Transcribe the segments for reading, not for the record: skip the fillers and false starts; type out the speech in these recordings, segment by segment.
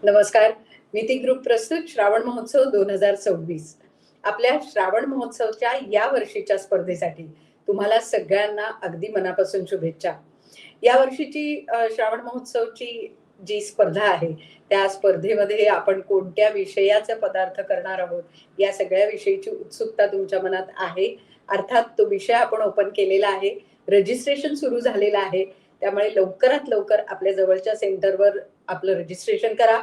नमस्कार. मिती ग्रुप प्रस्तुत श्रावण महोत्सव 2026. आपल्या श्रावण महोत्सवच्या या वर्षीच्या स्पर्धेसाठी तुम्हाला सगळ्यांना अगदी मनापासून शुभेच्छा. या वर्षीची श्रावण महोत्सवची जी स्पर्धा आहे, त्या स्पर्धेमध्ये आपण कोणत्या विषयाचे पदार्थ करणार आहोत, या सगळ्या विषयीची उत्सुकता तुमच्या मनात आहे. अर्थात तो विषय आपण ओपन केलेला आहे. रजिस्ट्रेशन सुरू झालेलं आहे. त्यामुळे लवकरात लवकर आपल्या जवळच्या सेंटरवर आपलं रजिस्ट्रेशन करा.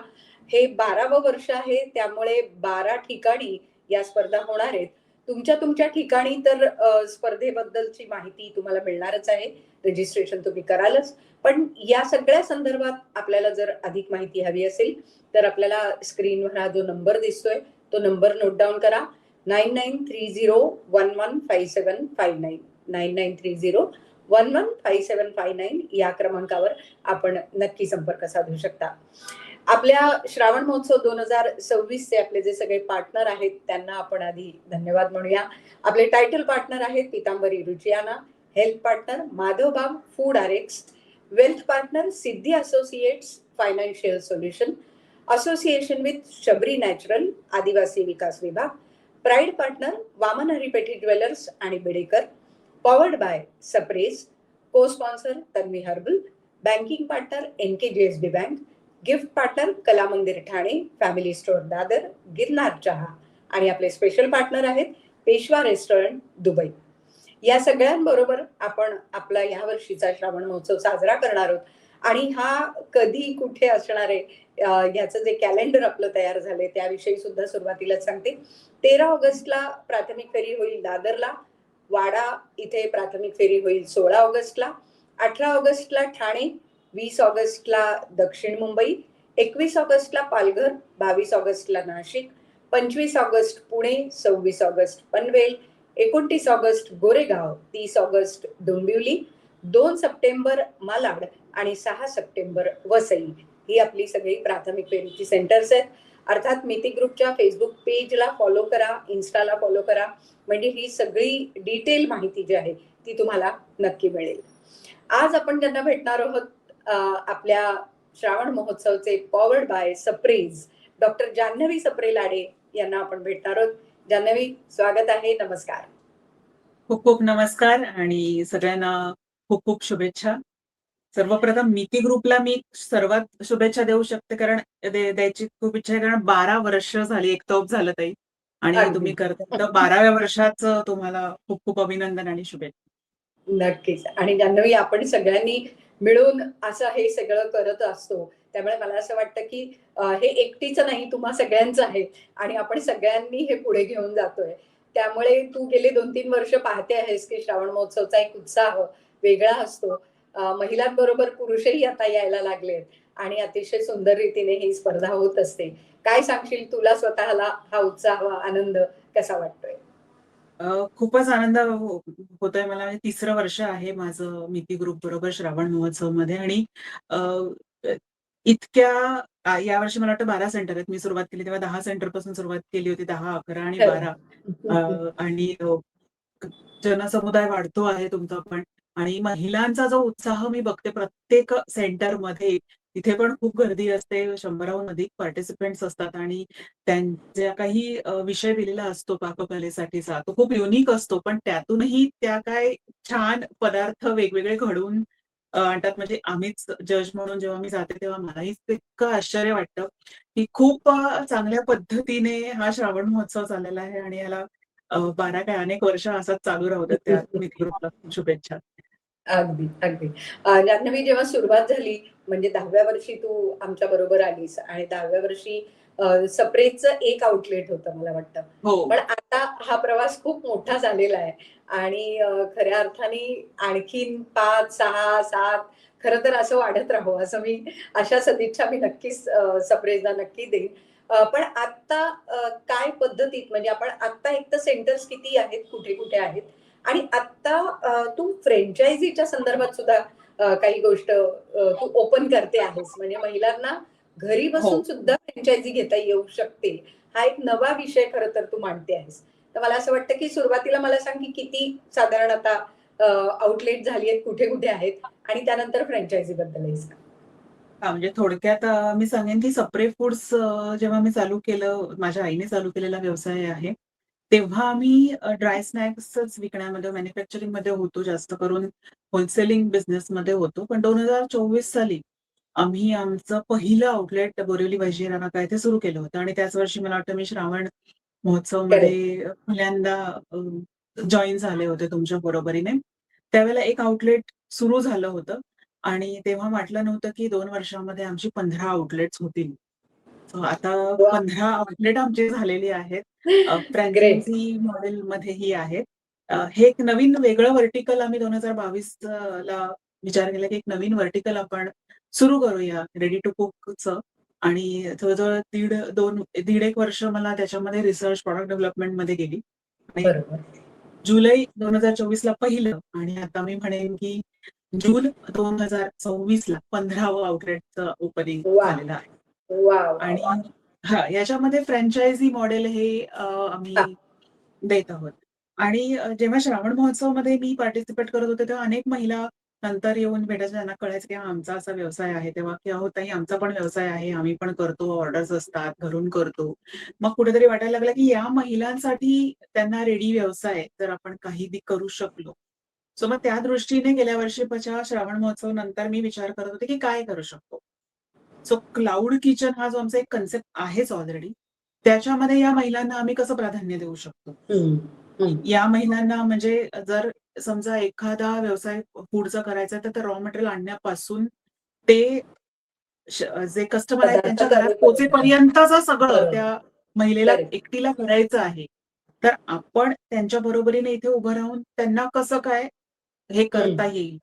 हे 12वं वर्ष आहे, त्यामुळे 12 ठिकाणी या स्पर्धा होणार आहेत. तुमच्या तुमच्या ठिकाणी तर स्पर्धेबद्दलची माहिती तुम्हाला मिळणारच आहे. रजिस्ट्रेशन तुम्ही करालच. पण या सगळ्या संदर्भात आपल्याला जर अधिक माहिती हवी असेल, तर आपल्याला स्क्रीनवर हा जो नंबर दिसतोय, तो नंबर नोट डाउन करा. 9930115759 9930115759 या क्रमांकावर आपण नक्की संपर्क साधू शकता. आपल्या श्रावण महोत्सव 2026चे आपले जे सगळे पार्टनर आहेत, त्यांना आपण आधी धन्यवाद म्हणूया. आपले टायटल पार्टनर आहेत Pitambari Ruchiyana, health partner Madhavbaug food RX, wealth partner Siddhi associates financial solution, association with Shabari natural आदिवासी विकास विभाग, pride partner Waman Hari Pethe jewellers आणि Bedekar, powered by Sapre's, co sponsor Tanvi herbal, banking partner NKGSB bank, gift partner Kala Mandir Thane, family store Dadar, Girnar चहा आणि आपले स्पेशल पार्टनर आहेत Peshwa restaurant Dubai. या सगळ्यांबरोबर आपण आपला या वर्षीचा श्रावण महोत्सव साजरा करणार आहोत. आणि हा कधी कुठे असणार आहे याचं जे कॅलेंडर आपलं तयार झालंय त्याविषयी सुद्धा सुरुवातीलाच सांगते. 13 ऑगस्टला प्राथमिक फेरी होईल दादरला, वाडा इथे प्राथमिक फेरी होईल 16 ऑगस्टला, 18 ऑगस्टला ठाणे, 20 ऑगस्टला दक्षिण मुंबई, 21 ऑगस्टला पालघर, 22 ऑगस्टला Nashik, 25 August Pune, 26 August Panvel, 29 August Goregaon, 30 August Dombivli, 2 September Malad आणि 6 सप्टेंबर वसई. ही आपली सगळी प्राथमिक फेरीची सेंटर्स आहेत. अर्थात मिती ग्रुपच्या फेसबुक पेजला फॉलो करा, इन्स्टाला फॉलो करा, म्हणजे ही सगळी डिटेल माहिती जी आहे ती तुम्हाला नक्की मिळेल. आज आपण ज्यांना भेटणार आहोत आपल्या श्रावण महोत्सवचे powered by Sapre's doctor Janhavi Sapre Lade यांना आपण भेटणार आहोत. जान्हवी, स्वागत आहे. नमस्कार. खूप खूप नमस्कार आणि सगळ्यांना खूप खूप शुभेच्छा. सर्वप्रथम मिती ग्रुपला मी सर्वात शुभेच्छा देऊ शकते, कारण द्यायची खूप इच्छा आहे, कारण 12 वर्ष झाली, एक तोप झालं ताई, आणि तुम्ही करता, तर 12व्या वर्षाचं तुम्हाला खूप खूप अभिनंदन आणि शुभेच्छा. नक्कीच. आणि जान्हवी, आपण सगळ्यांनी मिळून असं हे सगळं करत असतो, त्यामुळे मला असं वाटतं की हे एकटीचं नाही, तुम्हा सगळ्यांचं आहे आणि आपण सगळ्यांनी हे पुढे घेऊन जातोय. त्यामुळे तू गेले 2-3 वर्ष पाहते आहेस की श्रावण महोत्सवचा एक उत्साह वेगळा असतो. महिलांबरोबर पुरुषही आता यायला लागलेत आणि अतिशय सुंदर रीतीने ही स्पर्धा होत असते. काय सांगशील, तुला स्वतःला हा उत्साह, आनंद कसा वाटतोय? खूपच आनंद होतोय मला. म्हणजे 3रं वर्ष आहे माझं मिती ग्रुप बरोबर श्रावण महोत्सव मध्ये, आणि इतक्या यावर्षी मला वाटतं 12 सेंटर आहेत. मी सुरुवात केली तेव्हा 10 सेंटर पासून सुरुवात केली होती, 10, 11 आणि 12. आणि जनसमुदाय वाढतो आहे तुमचा पण, आणि महिलांचा जो उत्साह मी बघते प्रत्येक सेंटरमध्ये, तिथे पण खूप गर्दी असते. 100हून अधिक पार्टिसिपेंट्स असतात, आणि त्यांचा काही विषय दिलेला असतो पाककलेसाठीचा, तो खूप युनिक असतो, पण त्यातूनही त्या काय छान पदार्थ वेगवेगळे घडवून आणतात. म्हणजे आम्हीच जज म्हणून जेव्हा मी जाते तेव्हा मलाही इतकं आश्चर्य वाटतं की खूप चांगल्या पद्धतीने हा श्रावण महोत्सव चाललेला आहे, आणि याला 12 काय अनेक वर्ष असाच चालू राहू देत. त्या मिती ग्रुपला शुभेच्छा. अगदी, अगदी. जान्हवी, जेव्हा सुरुवात झाली म्हणजे 10व्या वर्षी तू आमच्या बरोबर आलीस आणि 10व्या वर्षी सप्रेचं एक आउटलेट होतं मला वाटतं. हो. पण आता हा प्रवास खूप मोठा झालेला आहे आणि खऱ्या अर्थाने आणखीन 5, 6, 7 खरं तर असं वाढत राहावं असं मी अशा सदिच्छा मी नक्कीच सप्रेजला नक्की देईन. पण आता काय पद्धतीत, म्हणजे आपण आता एक तर सेंटर्स किती आहेत, कुठे-कुठे आहेत आणि आता तू फ्रँचायझीच्या संदर्भात सुद्धा काही गोष्ट तू ओपन करते आहेस. म्हणजे महिलांना घरी हो. बसून सुद्धा फ्रँचायझी घेता येऊ शकते. हा एक नवा विषय खरं तर तू मांडते आहेस. तर मला असं वाटतं की सुरुवातीला मला सांग की किती साधारण आता आउटलेट झाली आहेत, कुठे-कुठे आहेत आणि त्यानंतर फ्रँचायझी बद्दलही सांग. म्हणजे थोडक्यात मी सांगेन की सप्रे फूड्स जेव्हा मी चालू केलं, माझ्या आईने चालू केलेला व्यवसाय आहे. तेव्हा आम्ही ड्राय स्नॅक्सच विकण्यामध्ये, मॅन्युफॅक्चरिंगमध्ये होतो. जास्त करून होलसेलिंग बिझनेसमध्ये होतो. पण 2024 साली आम्ही आमचं पहिलं आउटलेट बोरिवली वैजनाथ नाका येथे सुरू केलं होतं आणि त्याच वर्षी मला वाटतं मी श्रावण करेक्ट. महोत्सवमध्ये पहिल्यांदा जॉइन झाले होते तुमच्या बरोबरीने. त्यावेळेला एक आउटलेट सुरू झालं होतं आणि तेव्हा वाटलं नव्हतं की 2 वर्षामध्ये आमची 15 आउटलेट्स होतील. सो आता वा. 15 आउटलेट आमची झालेली आहेत. ग्रेट. फ्रँचायझी मॉडेलमध्येही आहेत. हे एक नवीन वेगळं व्हर्टिकल आम्ही 2022 ला विचार केला की एक नवीन व्हर्टिकल आपण सुरू करूया रेडी टू कुकचं आणि जवळ-जवळ दीड एक वर्ष मला त्याच्यामध्ये रिसर्च, प्रॉडक्ट डेव्हलपमेंटमध्ये गेली आणि बरोबर. जुलै 2024 ला पहिलं आणि आता मी म्हणेन की जून 2026 ला 15वं आउटलेटचं ओपनिंग वा. झालेलं आहे. वा वा आणि वा. हां, याच्यामध्ये फ्रँचायझी मॉडेल हे हा. आम्ही देत आहोत. आणि जेव्हा श्रावण महोत्सवमध्ये मी पार्टिसिपेट करत होते, तेव्हा अनेक महिला नंतर येऊन भेटायच्या. त्यांना कळायचं की हा आमचा असा व्यवसाय आहे. तेव्हा की "अहो ताई, आमचा पण व्यवसाय आहे. आम्ही पण करतो. ऑर्डर्स असतात. घरून करतो." मग कुठेतरी वाटायला लागलं की या महिलांसाठी त्यांना रेडी व्यवसाय जर आपण काही करू शकलो. सो मग त्या दृष्टीने गेल्या वर्षीच्या श्रावण महोत्सव नंतर मी विचार करत होते की काय करू शकतो? सो क्लाउड किचन हा जो आमचा एक कन्सेप्ट आहेच ऑलरेडी. त्याच्यामध्ये या महिलांना आम्ही कसं प्राधान्य देऊ शकतो? हम्म. हम्म. या महिलांना म्हणजे जर समजा एखादा व्यवसाय फूडचा करायचा तर ते रॉ मटेरियल आणण्यापासून ते जे कस्टमर आहेत पदार्थ त्यांच्या घरात करेपर्यंत. पोहोचेपर्यंतचं सगळं बरोबर. त्या महिलेला करेक्ट. एकटीला करायचं आहे. तर आपण त्यांच्या बरोबरीने इथे उभं राहून त्यांना कसं काय हे करता हम्म. येईल?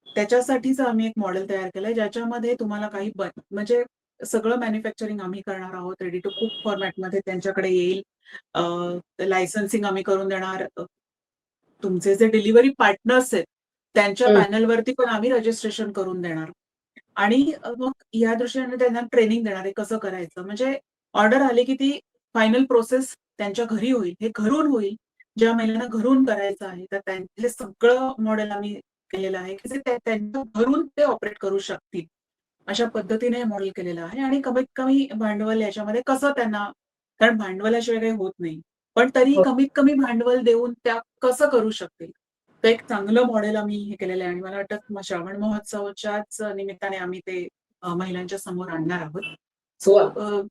त्याच्यासाठीच आम्ही एक मॉडेल तयार केलंय, ज्याच्यामध्ये तुम्हाला काही म्हणजे सगळं मॅन्युफॅक्चरिंग आम्ही करणार आहोत. रेडी टू कुक फॉर्मॅटमध्ये त्यांच्याकडे येईल. लायसन्सिंग आम्ही करून देणार. तुमचे जे डिलिव्हरी पार्टनर्स आहेत, त्यांच्या हम्म. पॅनलवरती पण आम्ही रजिस्ट्रेशन करून देणार. आणि मग या दृष्टीने त्यांना ट्रेनिंग देणार आहे कसं करायचं. म्हणजे ऑर्डर आली की ती फायनल प्रोसेस त्यांच्या घरी होईल. हे घरून होईल. ज्या महिलांना घरून करायचं आहे, तर हे सगळं मॉडेल आम्ही केलेलं आहे, की जे त्यांच्या घरून ते ऑपरेट करू शकतील. अशा पद्धतीने हे मॉडेल केलेलं आहे आणि कमीत कमी भांडवल याच्यामध्ये कसं त्यांना कारण भांडवलाशिवाय काही होत नाही. पण तरी हो. कमीत कमी भांडवल देऊन त्या कसं करू शकतील? तर एक चांगलं मॉडेल आम्ही हे केलेलं आहे आणि मला वाटतं श्रावण महोत्सवाच्याच निमित्ताने आम्ही ते महिलांच्या समोर आणणार आहोत. वा. सो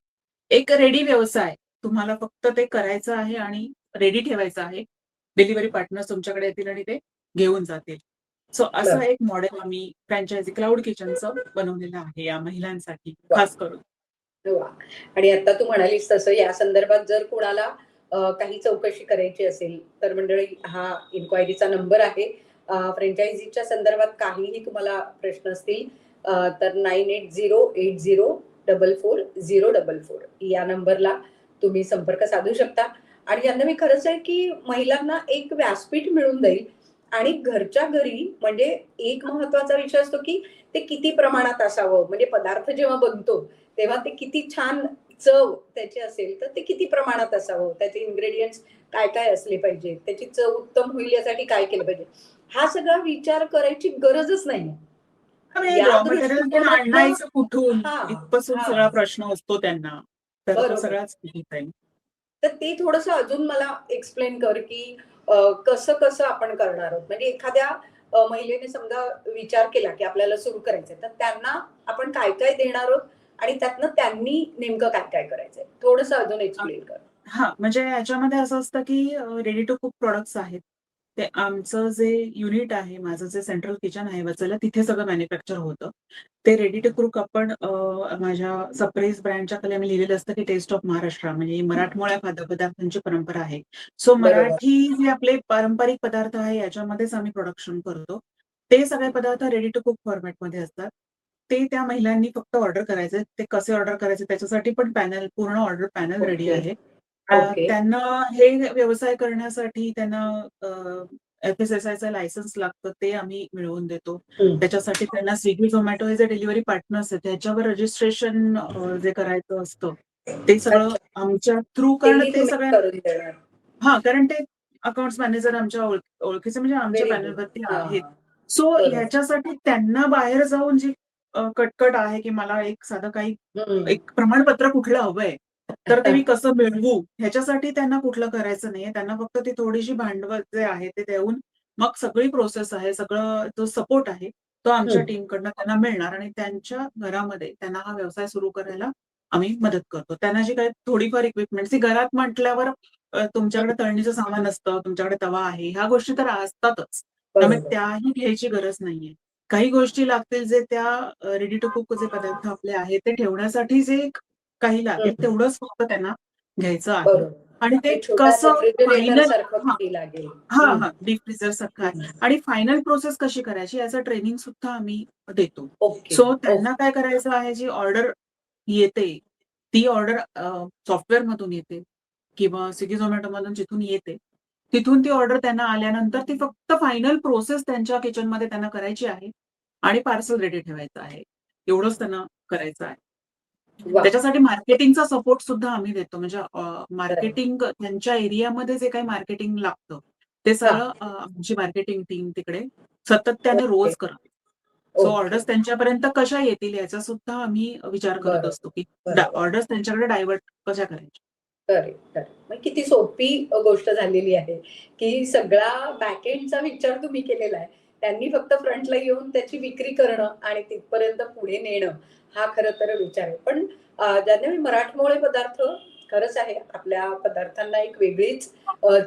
एक रेडी व्यवसाय. तुम्हाला फक्त ते करायचं आहे आणि रेडी ठेवायचं आहे. डिलिव्हरी पार्टनर्स तुमच्याकडे येतील आणि ते घेऊन जातील. सो असं बर. एक मॉडेल आम्ही फ्रँचायझी क्लाउड किचनचं बनवलेलं आहे या महिलांसाठी वा. खास करून. वा. आणि आता तू म्हणालीस तसं या संदर्भात जर कुणाला काही चौकशी करायची असेल तर मंडळी हा इन्क्वायरीचा नंबर आहे. फ्रँचायझीच्या संदर्भात काहीही तुम्हाला प्रश्न असतील तर 9808044044 या नंबरला तुम्ही संपर्क साधू शकता. आणि यांना मी खरंच आहे की महिलांना एक व्यासपीठ मिळून जाईल आणि घरच्या घरी म्हणजे एक महत्वाचा विषय असतो की ते किती प्रमाणात असावं म्हणजे पदार्थ जेव्हा बनतो तेव्हा ते किती छान चव त्याची असेल तर ते किती प्रमाणात असावं त्याचे इन्ग्रेडियंट्स काय काय असले पाहिजे त्याची चव उत्तम होईल यासाठी काय केलं पाहिजे हा सगळा विचार करायची गरजच नाही. म्हणजे या रॉ मटेरियल पण दृष्टिकोनातनं आणायचं कुठून? हा. इथपासून हा. सगळा प्रश्न असतो त्यांना. तर तो बरोबर. सगळाच तिथे आहे. तर ते थोडंसं अजून मला एक्सप्लेन कर की कसं कसं आपण करणार आहोत म्हणजे एखाद्या महिलेने समजा विचार केला की आपल्याला सुरू करायचंय तर त्यांना आपण काय काय देणार आहोत आणि त्यातनं त्यांनी नेमकं काय काय करायचंय थोडंसं अजून एक्सप्लेन कर. हां, म्हणजे याच्यामध्ये असं असतं, की रेडी टू कुक प्रॉडक्ट्स आहेत. ते आमचं जे युनिट आहे, माझं जे सेंट्रल किचन आहे वसईला, तिथे सगळं मॅन्युफॅक्चर होतं. ते रेडी टू कुक आपण माझ्या सरप्राईज ब्रँडच्या खाली आम्ही लिहिलेलं असतं, की टेस्ट ऑफ महाराष्ट्र म्हणजे मराठमोळ्या खाद्यपदार्थांची परंपरा आहे. सो बरोबर. मराठी जे आपले पारंपरिक पदार्थ आहे, याच्यामध्येच आम्ही प्रोडक्शन करतो. ते सगळे पदार्थ रेडी टू कुक फॉर्मॅटमध्ये असतात. ते त्या महिलांनी फक्त ऑर्डर करायचे. ते कसे ऑर्डर करायचे त्याच्यासाठी पण पूर्ण ऑर्डर पॅनल रेडी ओके. आहे. ओके. त्यांना हे व्यवसाय करण्यासाठी त्यांना एफ-एस-एस-आयचं लायसन्स लागतं, ते आम्ही मिळवून देतो. त्याच्यासाठी त्यांना Swiggy, Zomato हे जे डिलिव्हरी पार्टनर्स आहेत, त्याच्यावर रजिस्ट्रेशन जे करायचं असतं, ते सगळं अच्छा. आमच्या थ्रू कारण तेही ते तुम्ही सगळ्या करून देणार. हां, कारण ते अकाउंट्स मॅनेजर आमच्या ओळखीचे म्हणजे आमच्या व्हेरी गुड. पॅनलवरती हा. आहेत. सो बरोबर. ह्याच्यासाठी त्यांना बाहेर जाऊन जी कटकट आहे, की मला एक साधं काही हम्म. एक प्रमाणपत्र कुठलं हवंय, तर ते मी कसं मिळवू ह्याच्यासाठी त्यांना कुठलं करायचं नाहीये. त्यांना फक्त ती थोडीशी भांडवल जे आहे ते देऊन मग सगळी प्रोसेस आहे, सगळं जो सपोर्ट आहे, तो आमच्या हम्म. टीमकडनं त्यांना मिळणार आणि त्यांच्या घरामध्ये त्यांना हा व्यवसाय सुरू करायला आम्ही मदत करतो. त्यांना जी काही थोडीफार इक्विपमेंट्स ती घरात म्हटल्यावर तुमच्याकडे तळणीचं सामान असतं, तुमच्याकडे तवा आहे, ह्या गोष्टी तर असतातच. त्यामुळे बरोबर. त्याही घ्यायची गरज नाहीये. काही गोष्टी लागतील जे त्या रेडी टू कुक जे पदार्थ आपले आहेत ते ठेवण्यासाठी जे काही लागेल हम्म. तेवढंच फक्त त्यांना घ्यायचं आहे. बरोबर. आणि ते एक छोटा कसं रेफ्रिजरेटर फायनल सारखं हां, काही लागेल. हां, हम्म. हां. डीप फ्रीझर सारखं आहे. हम्म. आणि फायनल प्रोसेस कशी करायची याचं ट्रेनिंग सुद्धा आम्ही देतो. ओके. So okay. त्यांना काय करायचं आहे, जी ऑर्डर येते, ती ऑर्डर सॉफ्टवेअरमधून येते किंवा Swiggy, Zomatoमधून जिथून येते, तिथून ती ऑर्डर त्यांना आल्यानंतर ती फक्त फायनल प्रोसेस त्यांच्या किचनमध्ये त्यांना करायची आहे आणि पार्सल रेडी ठेवायचं आहे. एवढंच त्यांना करायचं आहे. वा. त्याच्यासाठी मार्केटिंगचा सपोर्ट सुद्धा आम्ही देतो. म्हणजे बरं. मार्केटिंग त्यांच्या एरियामध्ये जे काही मार्केटिंग लागतं, ते हा. सगळं आमची मार्केटिंग टीम तिकडे सातत्याने ओके. रोज करते. So okay. ऑर्डर्स त्यांच्यापर्यंत कशा येतील याचा सुद्धा आम्ही विचार करत बरोबर. असतो, की बरोबर. ऑर्डर्स त्यांच्याकडे डायव्हर्ट कशा करायच्या. Correct, correct. मग किती सोपी गोष्ट झालेली आहे, की सगळा बॅकएंडचा विचार तुम्ही केलेला आहे. त्यांनी फक्त फ्रंटला येऊन त्याची विक्री करणं आणि तिथपर्यंत पुढे नेणं, हा खरं तर विचार आहे. पण ज्यांनी मराठमोळे पदार्थ खरंच आहे. आपल्या पदार्थांना एक वेगळीच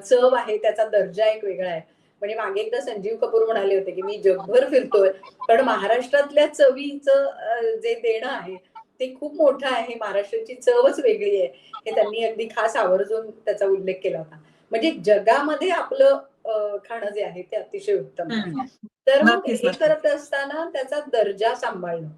चव आहे, त्याचा दर्जा एक वेगळा आहे. म्हणजे मागे एकदा संजीव कपूर म्हणाले होते, की मी जगभर फिरतोय, पण महाराष्ट्रातल्या चवीचं जे देणं आहे, ते खूप मोठं आहे. महाराष्ट्राची चवच वेगळी आहे. हे त्यांनी अगदी खास आवर्जून त्याचा उल्लेख केला होता. म्हणजे जगामध्ये आपलं खाणं जे आहे ते अतिशय उत्तम आहे. हं. तर मग नक्कीच, हे नक्कीच. करत असताना त्याचा दर्जा सांभाळणं,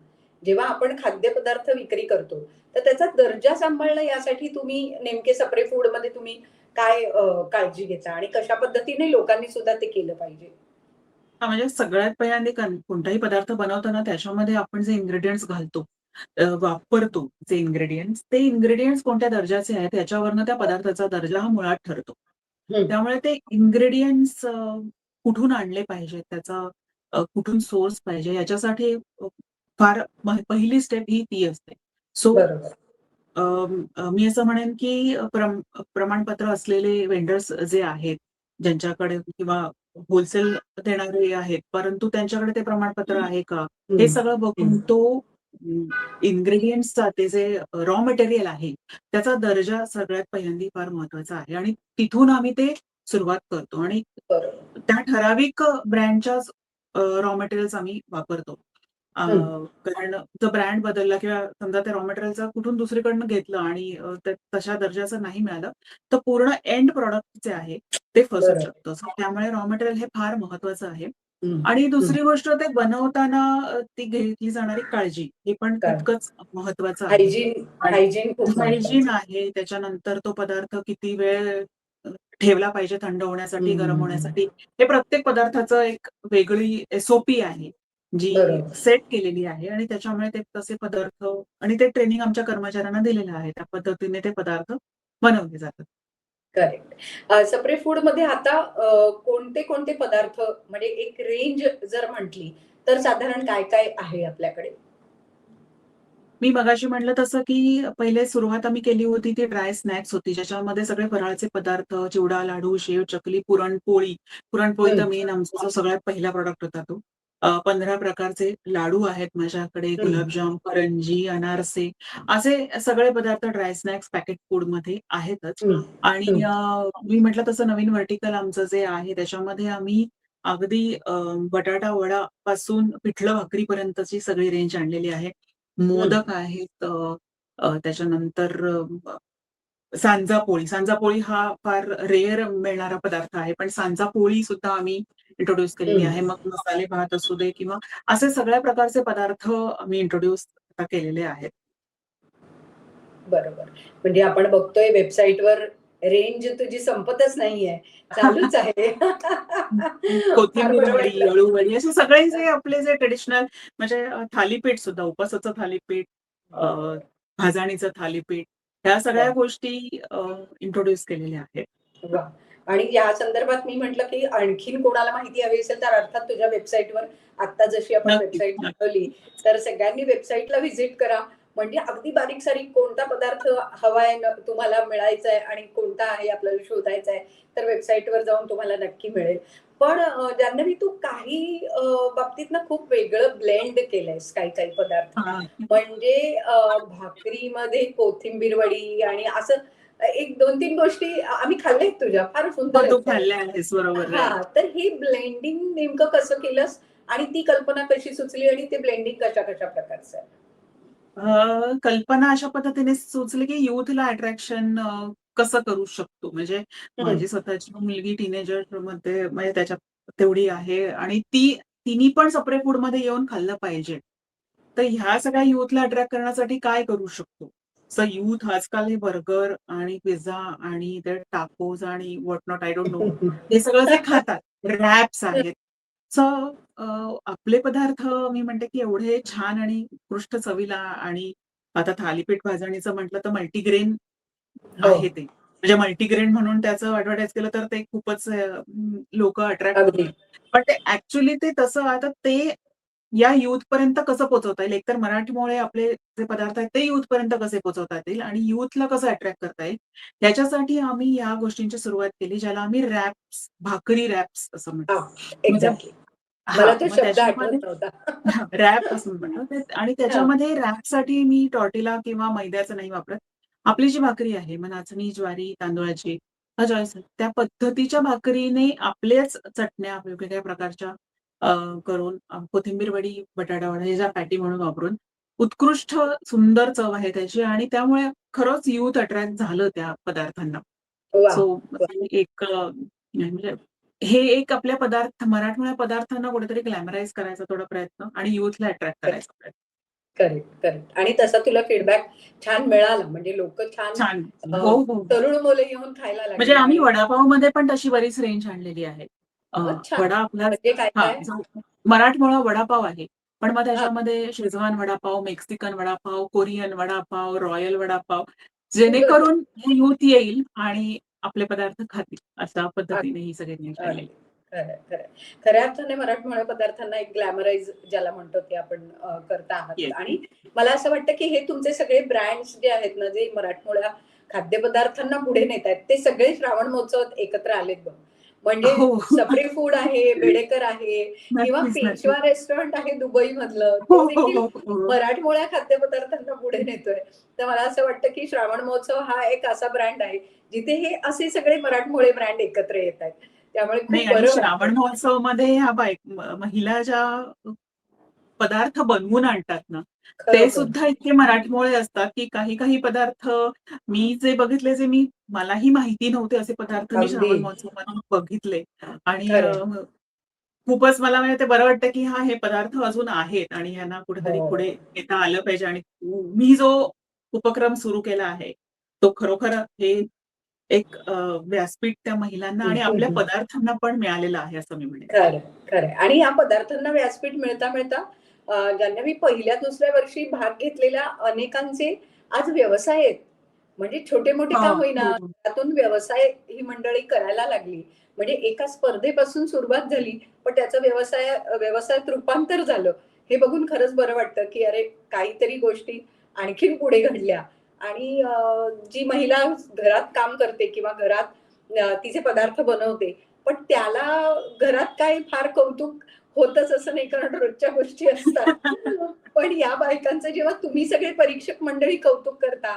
जेव्हा आपण खाद्यपदार्थ विक्री करतो, तर त्याचा दर्जा सांभाळणं यासाठी तुम्ही नेमके सप्रे फूडमध्ये तुम्ही काय काळजी घेता आणि कशा पद्धतीने लोकांनी सुद्धा ते केलं पाहिजे? हां, म्हणजे सगळ्यात पहिल्यांदा कोणताही पदार्थ बनवताना त्याच्यामध्ये आपण जे इन्ग्रीडियंट्स घालतो, वापरतो जे इन्ग्रीडियंट्स, ते इन्ग्रीडियंट्स कोणत्या दर्जाचे आहेत याच्यावरनं त्या पदार्थाचा दर्जा हा मुळात ठरतो. हं. त्यामुळे ते इन्ग्रीडियंट्स कुठून आणले पाहिजेत, त्याचा कुठून सोर्स पाहिजे याच्यासाठी फार पहिली स्टेप ही ती असते. सो बरोबर. मी असं म्हणेन की प्रमाणपत्र असलेले वेंडर्स जे आहेत, ज्यांच्याकडे किंवा होलसेल देणारे आहेत, परंतु त्यांच्याकडे ते प्रमाणपत्र आहे का? हे हं. सगळं बघून तो इन्ग्रीडियंट्सचा ते जे रॉ मटेरियल आहे, त्याचा दर्जा सगळ्यात पहिल्यांदा फार महत्वाचा आहे आणि तिथून आम्ही ते सुरुवात करतो आणि बरोबर. त्या ठराविक ब्रँडच्याच रॉ मटेरियल्स आम्ही वापरतो. हं. कारण जर ब्रँड बदलला किंवा समजा त्या रॉ मटेरियलचा कुठून दुसरीकडनं घेतलं आणि तशा दर्जाचं नाही मिळालं, तर पूर्ण एंड प्रॉडक्ट जे आहे ते फसू बरोबर. शकतं. सो त्यामुळे रॉ मटेरियल हे फार महत्वाचं आहे. हं. आणि हं. दुसरी गोष्ट ते बनवताना ती घेतली जाणारी काळजी, हे पण काय? तितकंच महत्वाचं आहे. हायजीन आणि हायजीन खूप हायजीन महत्वाचं. आहे, त्याच्यानंतर तो पदार्थ किती वेळ ठेवला पाहिजे थंड होण्यासाठी, गरम हं. होण्यासाठी. हे प्रत्येक पदार्थाचं एक वेगळी एस-ओ-पी आहे, जी बरोबर. सेट केलेली आहे आणि त्याच्यामुळे ते तसे पदार्थ आणि ते ट्रेनिंग आमच्या कर्मचाऱ्यांना दिलेलं आहे. त्या पद्धतीने ते पदार्थ बनवले जातात. करेक्ट. सप्रे फूडमध्ये आता कोणते पदार्थ म्हणजे एक रेंज जर म्हटली, तर साधारण काय-काय आहे आपल्याकडे? मी मगाशी म्हटलं तसं, की पहिले सुरुवात आम्ही केली होती ती ड्राय स्नॅक्स होती. ज्याच्यामध्ये सगळे फराळाचे पदार्थ, चिवडा, लाडू, शेव, चकली, पुरणपोळी. पुरणपोळी तर हं. मेन आमचा जो सगळ्यात पहिला प्रॉडक्ट होता तो. 15 प्रकारचे लाडू आहेत माझ्याकडे, हं. गुलाबजाम, करंजी, अनारसे असे सगळे पदार्थ ड्राय स्नॅक्स पॅकेट फूडमध्ये आहेतच. हं. आणि हं. मी म्हटलं तसं नवीन व्हर्टिकल आमचं जे आहे त्याच्यामध्ये आम्ही अगदी बटाटा वडापासून पिठलं भाकरीपर्यंतची सगळी रेंज आणलेली आहे. हं. मोदक आहेत. अ, अ, त्याच्यानंतर सांजा पोळी. सांजा पोळी हा फार रेअर मिळणारा पदार्थ आहे. पण सांजा पोळी सुद्धा आम्ही इंट्रोड्यूस केलेली हं. आहे. मग मसाले भात असू दे किंवा असे सगळ्या प्रकारचे पदार्थ आम्ही इंट्रोड्यूस आता केलेले आहेत. बरोबर. म्हणजे आपण बघतोय वेबसाईटवर रेंज तुझी संपतच नाहीये. चालूच आहे. फार कोथिंबीर बरं वडी, वाटलं. अळूवडी असे सगळे जे आपले जे ट्रेडिशनल म्हणजे थालीपीठ सुद्धा उपासाचं थालीपीठ, अ, बरोबर. भाजणीचं थालीपीठ ह्या सगळ्या वाह! गोष्टी इंट्रोड्यूस केलेल्या आहेत. वाह! आणि या संदर्भात मी म्हटलं की आणखीन कोणाला माहिती हवी असेल तर अर्थात तुझ्या वेबसाईटवर आता जशी आपण नक्कीच वेबसाईट नक्की. बनवली तर सगळ्यांनी वेबसाईटला व्हिजिट करा. म्हणजे अगदी बारीक सारीक कोणता पदार्थ हवाय तुम्हाला मिळायचा आहे आणि कोणता आहे आपल्याला शोधायचा आहे तर वेबसाईटवर जाऊन तुम्हाला नक्की मिळेल. पण जान्हवी तू काही बाबतीत ना खूप वेगळं ब्लेंड केलंयस काही काही पदार्थ. हा. म्हणजे भाकरीमध्ये कोथिंबीर वडी आणि असं एक 2-3 गोष्टी आम्ही खाल्ल्यात तुझ्या फार सुंदर हो, तू आहेत त्या. खाल्ले आहेस बरोबर, राईट. हां, तर हे ब्लेंडिंग नेमकं कसं केलंस आणि ती कल्पना कशी सुचली आणि ते ब्लेंडिंग कशा-कशा प्रकारचं आहे? कल्पना अशा पद्धतीने सुचली की यूथला अट्रॅक्शन कसं करू शकतो. म्हणजे हं. माझी स्वतःची मुलगी टीनेजरमध्ये म्हणजे त्याच्यात तेवढी आहे आणि तिनी पण सप्रे फूडमध्ये येऊन खाल्लं पाहिजे. तर ह्या सगळ्या यूथला अट्रॅक्ट करण्यासाठी काय करू शकतो? सो यूथ आजकाल हे बर्गर आणि पिझ्झा आणि ते टाकोज आणि what not I don't know हे सगळं जे खातात, रॅप्स आहेत. सो आपले पदार्थ मी म्हणते की एवढे छान आणि उत्कृष्ट चवीला आणि आता थालीपीठ भाजणीचं म्हटलं तर मल्टीग्रेन हो, आहे ते. म्हणजे मल्टीग्रेन म्हणून त्याचं ॲडव्हर्टाइज केलं तर ते खूपच लोकं अट्रॅक्ट अगदी. होतात. पण ते ॲक्चुअली ते तसं आता ते या यूथपर्यंत कसं पोहोचवता येईल? एकतर मराठमोळे आपले जे पदार्थ आहेत ते यूथपर्यंत कसे पोहोचवता येतील आणि यूथला कसं अट्रॅक्ट करता येईल? याच्यासाठी आम्ही या गोष्टींची सुरुवात केली, ज्याला आम्ही रॅप्स, भाकरी रॅप्स असं हां, म्हणतो. म्हणजे एक्झॅक्टली. मला हां, तो मग शब्द त्याच्यामध्ये आठवत नव्हता. रॅप असं म्हणतो ते आणि हां, त्याच्यामध्ये रॅपसाठी मी टॉर्टिला किंवा मैद्याचं नाही वापरत. आपली जी भाकरी आहे, मग नाचणी, ज्वारी, तांदुळाची, हा चॉईस आहे. त्या पद्धतीच्या भाकरीने आपल्याच चटण्या वेगवेगळ्या प्रकारच्या अ, करून कोथिंबीर वडी, बटाटा वडा ह्याच्या पॅटी म्हणून वापरून उत्कृष्ट सुंदर चव आहे त्याची आणि त्यामुळे खरंच यूथ अट्रॅक्ट झालं त्या पदार्थांना. वाह! सो वाह! एक म्हणजे हे एक आपल्या मराठमोळ्या पदार्थांना कुठेतरी ग्लॅमराईज करायचा थोडा प्रयत्न आणि यूथला अट्रॅक्ट करायचा प्रयत्न. Correct, correct. आणि तसा तुला फीडबॅक छान मिळाला. म्हणजे लोकं छान छान. अ, हो, हो. तरुण मुले येऊन खायला म्हणजे लागली आम्ही आणि वडापावमध्ये पण तशी बरीच रेंज आणलेली आहे. अच्छा. वडा आपला म्हणजे हां, काय-काय? जो मराठमोळा वडापाव आहे. पण मग हां, त्याच्यामध्ये Schezwan vada pav, Mexican vada pav, Korean vada pav, royal vada pav, बरं. जेणेकरून हे यूथ येईल आणि आपले पदार्थ खातील. अशा पद्धतीने ही सगळी रेंज अगदी. आणलेली. खरंय, खरंय. खऱ्या अर्थाने मराठमोळ्या पदार्थांना एक ग्लॅमराईज ज्याला म्हणतो ते आपण करत आहात येस. आणि मला असं वाटतं, की हे तुमचे सगळे ब्रँड्स जे आहेत ना, जे मराठमोळ्या खाद्यपदार्थांना पुढे नेतायत, ते सगळे श्रावण महोत्सवात एकत्र आलेत बघ. म्हणजे हो. सप्रे फूड आहे, बेडेकर आहे किंवा नक्कीच, नक्कीच. पेशवा रेस्टॉरंट आहे दुबईमधलं, हो, तो हो, देखील हो, हो. मराठमोळ्या खाद्यपदार्थांना पुढे नेतोय. तर मला असं वाटतं, की श्रावण महोत्सव हा एक असा ब्रँड आहे, जिथे हे असे सगळे मराठमोळे ब्रँड एकत्र येतायत. त्यामुळे नाही खूप आणि बरं वाटतंय. श्रावण महोत्सवमध्ये ह्या महिला ज्या पदार्थ बनवून आणतात ना, ते खरोखर. सुद्धा इतके मराठमोळे असतात, की काही पदार्थ मी जे बघितले जे मलाही माहिती नव्हते असे पदार्थ मी अगदी श्रावण महोत्सवमध्ये बघितले आणि खरंय. खूपच मला म्हणजे ते बरं वाटतं, की हां, हे पदार्थ अजून आहेत आणि ह्यांना कुठेतरी पुढे हो. नेता आलं पाहिजे आणि मी जो उपक्रम सुरू केला आहे, तो खरोखर हे एक व्यासपीठ त्या महिलांना आणि आपल्या पदार्थांना पण मिळालेलं आहे असं मी म्हणेन. खरंय, खरंय. आणि या पदार्थांना व्यासपीठ मिळता-मिळता ज्यांनी पहिल्या-दुसऱ्या वर्षी भाग घेतलेल्या अनेकांचे आज व्यवसाय आहेत. म्हणजे छोटे-मोठे का हां. होईना, हो, हो. त्यातून व्यवसाय ही मंडळी करायला लागली. म्हणजे एका स्पर्धेपासून सुरुवात झाली, पण त्याचं व्यवसायात रूपांतर झालं. हे बघून खरंच बरं वाटतं, की अरे काहीतरी गोष्टी आणखीन पुढे घडल्या आणि जी महिला घरात काम करते किंवा घरात तिचे पदार्थ बनवते, पण त्याला घरात काही फार कौतुक होतच असं नाही, कारण रोजच्या गोष्टी असतात. पण या बायकांचं जेव्हा तुम्ही सगळे परीक्षक मंडळी कौतुक करता,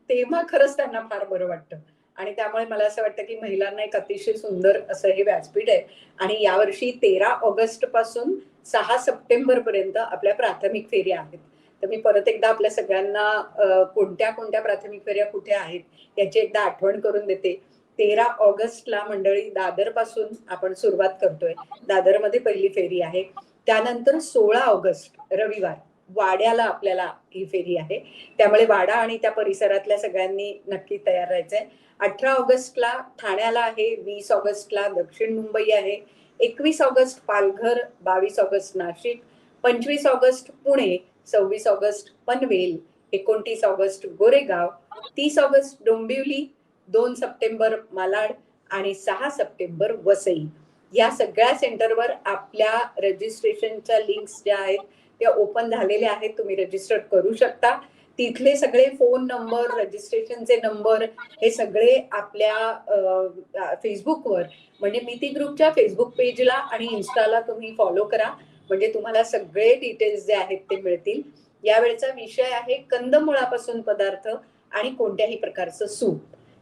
तेव्हा खरंच त्यांना फार बरं वाटतं. आणि त्यामुळे मला असं वाटतं, की महिलांना एक अतिशय सुंदर असं हे व्यासपीठ आहे आणि यावर्षी 13 ऑगस्ट पासून 6 सप्टेंबर पर्यंत आपल्या प्राथमिक फेऱ्या आहेत. तर मी परत एकदा आपल्या सगळ्यांना कोणत्या-कोणत्या प्राथमिक फेऱ्या कुठे आहेत, याची एकदा आठवण करून देते. 13 ऑगस्टला मंडळी दादरपासून आपण सुरुवात करतोय. दादरमध्ये पहिली फेरी आहे. त्यानंतर 16 ऑगस्ट रविवार वाड्याला आपल्याला ही फेरी आहे. त्यामुळे वाडा आणि त्या परिसरातल्या सगळ्यांनी नक्की तयार राहायचंय. 18 ऑगस्टला ठाण्याला आहे, 20 ऑगस्टला दक्षिण मुंबई आहे, 21 August Palghar, 22 August Nashik, 25 August Pune, 26 August Panvel, 29 August Goregaon, 30 August Dombivli, 2 September Malad आणि 6 सप्टेंबर वसई. या सगळ्या सेंटरवर आपल्या रजिस्ट्रेशनच्या लिंक्स ज्या आहेत त्या ओपन झालेल्या आहेत. तुम्ही रजिस्टर करू शकता. तिथले सगळे फोन नंबर, रजिस्ट्रेशनचे नंबर हे सगळे आपल्या फेसबुकवर म्हणजे मिती ग्रुपच्या फेसबुक पेजला आणि इन्स्टाला तुम्ही फॉलो करा. म्हणजे तुम्हाला सगळे डिटेल्स जे आहेत ते मिळतील. यावेळेचा विषय आहे कंदमुळापासून पदार्थ आणि कोणत्याही प्रकारचं सूप.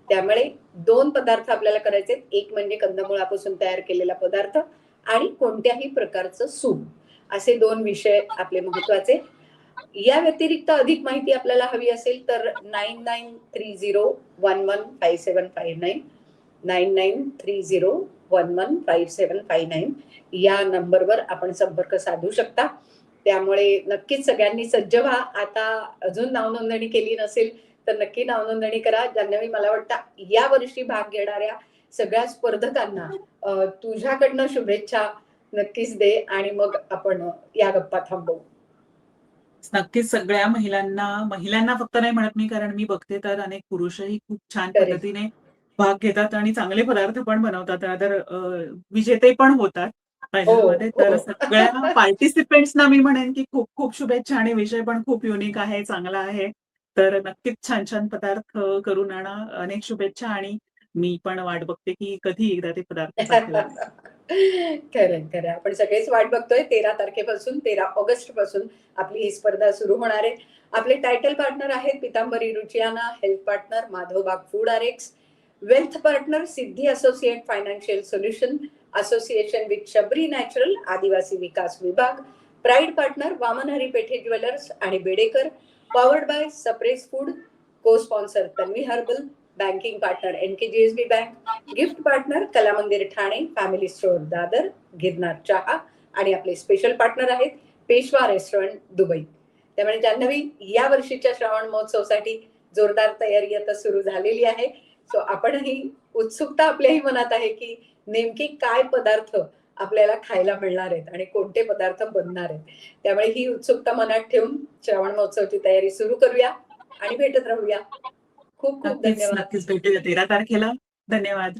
त्यामुळे 2 पदार्थ आपल्याला करायचे. एक म्हणजे कंदमुळापासून तयार केलेला पदार्थ आणि कोणत्याही प्रकारचं सूप. असे 2 विषय आपले महत्वाचे. या व्यतिरिक्त अधिक माहिती आपल्याला हवी असेल तर 9930115759 9930115759 या नंबरवर आपण संपर्क साधू शकता. त्यामुळे नक्कीच सगळ्यांनी सज्ज व्हा. आता अजून नाव नोंदणी केली नसेल तर नक्की नाव नोंदणी करा. जान्हवी, मला वाटतं या वर्षी भाग घेणाऱ्या सगळ्या स्पर्धकांना तुझ्याकडनं शुभेच्छा नक्कीच दे आणि मग आपण या गप्पा थांबवू. नक्कीच सगळ्या महिलांना फक्त नाही म्हणत मी, कारण मी बघते तर अनेक पुरुषही खूप छान Correct. पद्धतीने भाग घेतात आणि चांगले पदार्थ पण बनवतात. तर विजेते पण होतात पहिल्यामध्ये. हो, तर हो. सगळ्या पार्टिसिपेंट्सना मी म्हणेन की खूप खूप शुभेच्छा आणि विषय पण खूप युनिक आहे, चांगला आहे. तर नक्कीच छान छान पदार्थ करून आणा. अनेक शुभेच्छा आणि मी पण वाट बघते की कधी एकदा ते पदार्थ चाखेल. खरं खरं. आपण सगळेच वाट बघतोय. 13 तारखेपासून 13 ऑगस्ट पासून आपली ही स्पर्धा सुरू होणार आहे. आपले टायटल पार्टनर आहेत Pitambari Ruchiyana, health partner Madhavbaug food RX, wealth partner Siddhi associate financial solution, association with Shabari natural आदिवासी विकास विभाग, pride partner Waman Hari Pethe jewellers आणि Bedekar, powered by Sapre's food, co sponsor Tanvi herbal, banking partner NKGSB bank, gift partner Kala Mandir Thane, family store Dadar, Girnar चहा आणि आपले special partner आहेत Peshwa restaurant Dubai. त्यामुळे जान्हवी, या वर्षीच्या श्रावण महोत्सवासाठी जोरदार तयारी आता सुरू झालेली आहे. सो आपणही उत्सुकता आपल्याही मनात आहे की नेमके काय पदार्थ आपल्याला खायला मिळणार आहेत आणि कोणते पदार्थ बनणार आहेत. त्यामुळे ही उत्सुकता मनात ठेवून श्रावण महोत्सवाची तयारी सुरू करूया आणि भेटत राहूया. खूप खूप नक्कीच धन्यवाद. नक्कीच भेटूया 13 तारखेला. धन्यवाद.